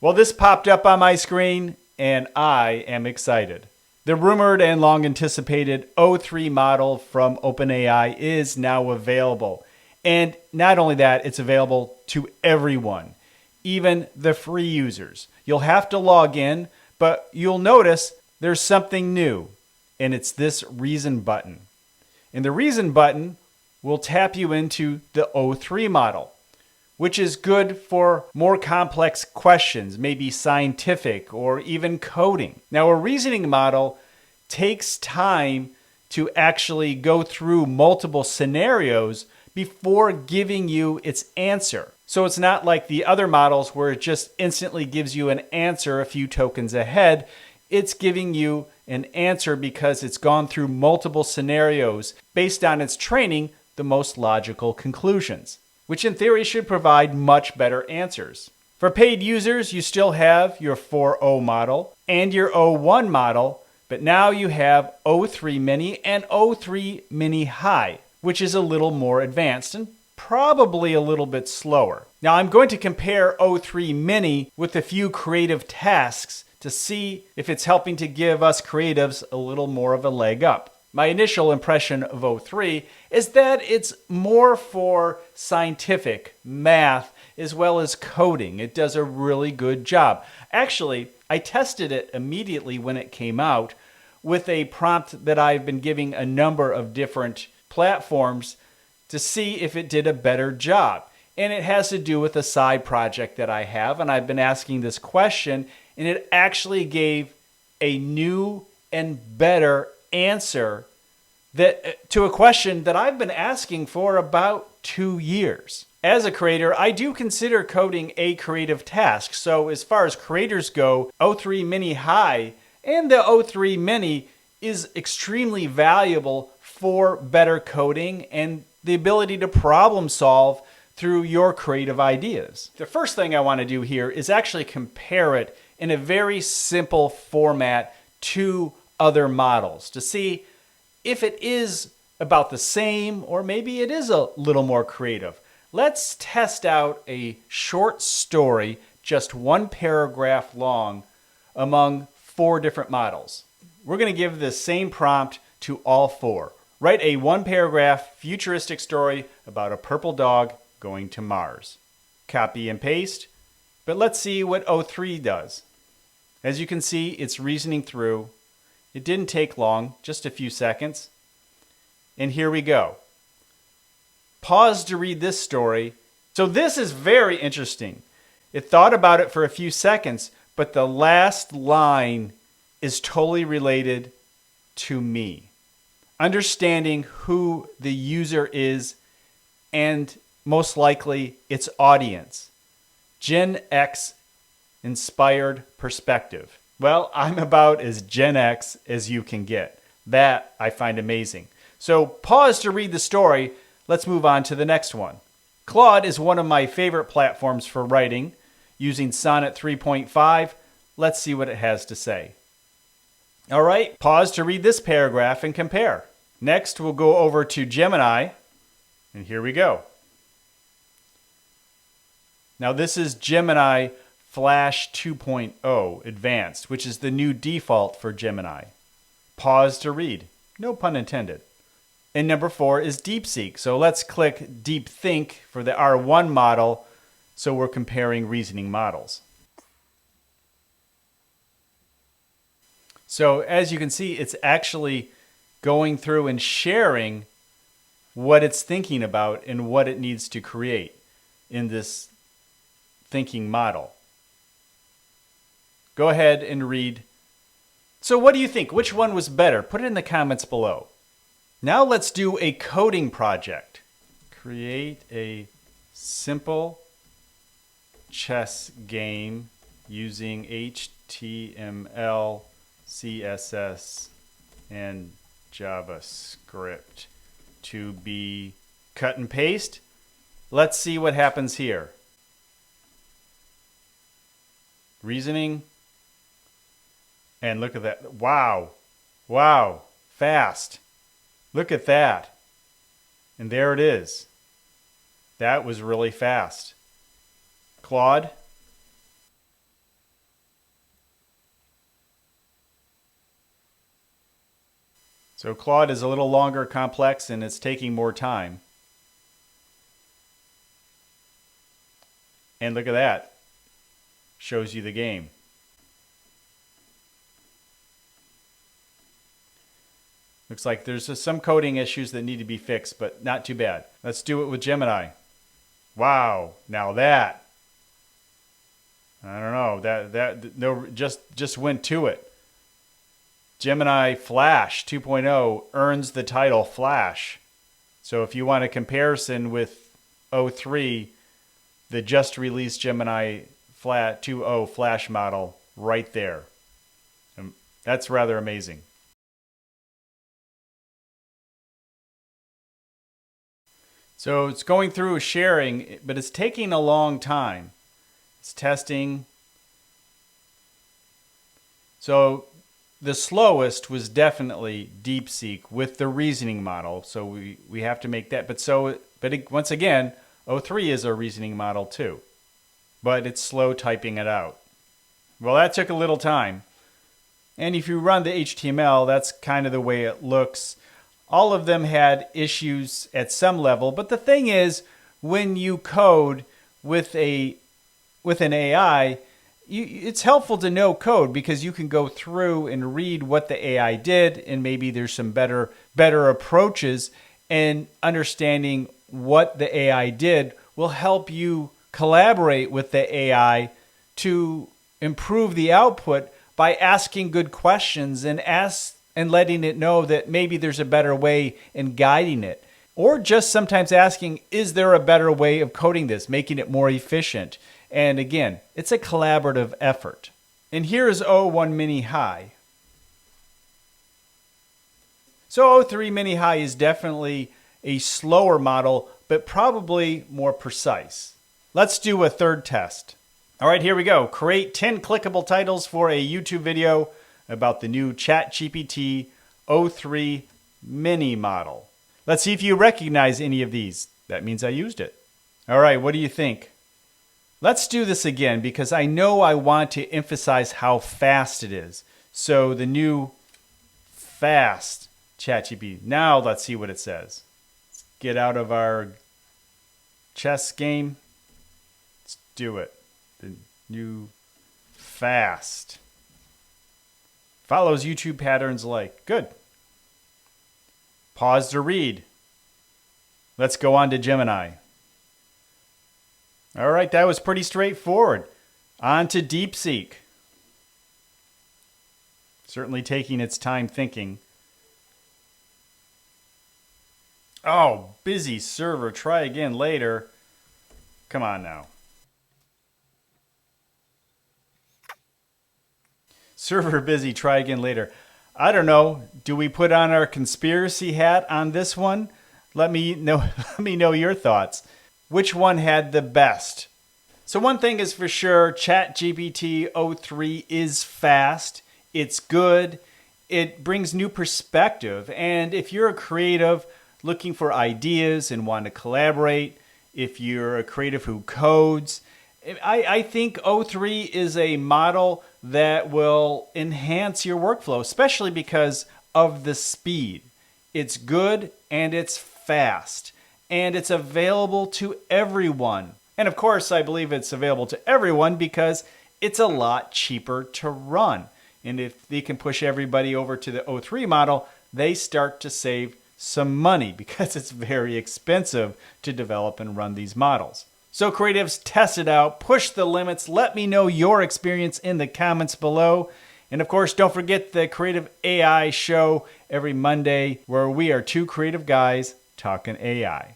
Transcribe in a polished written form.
Well, this popped up on my screen, and I am excited. The rumored and long anticipated O3 model from OpenAI is now available. And not only that, it's available to everyone, even the free users. You'll have to log in, but you'll notice there's something new, and it's this reason button. And the reason button will tap you into the O3 model, which is good for more complex questions, maybe scientific or even coding. Now, a reasoning model takes time to actually go through multiple scenarios before giving you its answer. So it's not like the other models where it just instantly gives you an answer a few tokens ahead. It's giving you an answer because it's gone through multiple scenarios based on its training, the most logical conclusions, which in theory should provide much better answers. For paid users, you still have your 4.0 model and your O1 model, but now you have O3 Mini and O3 Mini High, which is a little more advanced and probably a little bit slower. Now I'm going to compare O3 Mini with a few creative tasks to see if it's helping to give us creatives a little more of a leg up. My initial impression of O3 is that it's more for scientific, math, as well as coding. It does a really good job. Actually, I tested it immediately when it came out with a prompt that I've been giving a number of different platforms to see if it did a better job. And it has to do with a side project that I have, and I've been asking this question, and it actually gave a new and better answer that to a question that I've been asking for about 2 years. As a creator, I do consider coding a creative task. So as far as creators go, O3 Mini High and the O3 Mini is extremely valuable for better coding and the ability to problem solve through your creative ideas. The first thing I want to do here is actually compare it in a very simple format to other models to see if it is about the same or maybe it is a little more creative. Let's test out a short story, just one paragraph long, among 4 different models. We're going to give the same prompt to all 4. Write a 1-paragraph futuristic story about a purple dog going to Mars. Copy and paste, but let's see what O3 does. As you can see, it's reasoning through. It didn't take long, just a few seconds. And here we go. Pause to read this story. So this is very interesting. It thought about it for a few seconds, but the last line is totally related to me. Understanding who the user is and most likely its audience. Gen X inspired perspective. Well, I'm about as Gen X as you can get. That I find amazing. So pause to read the story. Let's move on to the next one. Claude is one of my favorite platforms for writing. Using Sonnet 3.5, let's see what it has to say. All right, pause to read this paragraph and compare. Next, we'll go over to Gemini, and here we go. Now this is Gemini Flash 2.0 Advanced, which is the new default for Gemini. Pause to read. No pun intended. And number 4 is DeepSeek. So let's click DeepThink for the R1 model. So we're comparing reasoning models. So as you can see, it's actually going through and sharing what it's thinking about and what it needs to create in this thinking model. Go ahead and read. So what do you think? Which one was better? Put it in the comments below. Now let's do a coding project. Create a simple chess game using HTML, CSS, and JavaScript to be cut and paste. Let's see what happens here. Reasoning. And look at that. Wow. Wow. Fast. Look at that. And there it is. That was really fast. Claude. So Claude is a little longer complex and it's taking more time. And look at that. Shows you the game. Looks like there's some coding issues that need to be fixed, but not too bad. Let's do it with Gemini. Wow, now that. I don't know, just went to it. Gemini Flash 2.0 earns the title Flash. So if you want a comparison with O3, the just released Gemini 2.0 Flash model right there. That's rather amazing. So it's going through sharing, but it's taking a long time. It's testing. So the slowest was definitely DeepSeek with the reasoning model. So we have to make that. Once again, O3 is a reasoning model too. But it's slow typing it out. Well, that took a little time. And if you run the HTML, that's kind of the way it looks. All of them had issues at some level, but the thing is, when you code with an AI, it's helpful to know code because you can go through and read what the AI did, and maybe there's some better approaches, and understanding what the AI did will help you collaborate with the AI to improve the output by asking good questions and letting it know that maybe there's a better way and guiding it. Or just sometimes asking, is there a better way of coding this, making it more efficient? And again, it's a collaborative effort. And here is O1 Mini High. So O3 Mini High is definitely a slower model, but probably more precise. Let's do a third test. All right, here we go. Create 10 clickable titles for a YouTube video about the new ChatGPT O3 Mini model. Let's see if you recognize any of these. That means I used it. All right, what do you think? Let's do this again because I know I want to emphasize how fast it is. So the new fast ChatGPT. Now let's see what it says. Let's get out of our chess game. Let's do it. The new fast. Follows YouTube patterns like. Good. Pause to read. Let's go on to Gemini. All right, that was pretty straightforward. On to DeepSeek. Certainly taking its time thinking. Oh, busy server. Try again later. Come on now. Server busy, try again later. I don't know. Do we put on our conspiracy hat on this one? Let me know your thoughts. Which one had the best? So one thing is for sure, ChatGPT O3 is fast. It's good. It brings new perspective. And if you're a creative looking for ideas and want to collaborate, if you're a creative who codes, I think O3 is a model that will enhance your workflow, especially because of the speed. It's good and it's fast and it's available to everyone. And of course, I believe it's available to everyone because it's a lot cheaper to run. And if they can push everybody over to the O3 model, they start to save some money because it's very expensive to develop and run these models. So creatives, test it out, push the limits, let me know your experience in the comments below. And of course, don't forget the Creative AI show every Monday where we are two creative guys talking AI.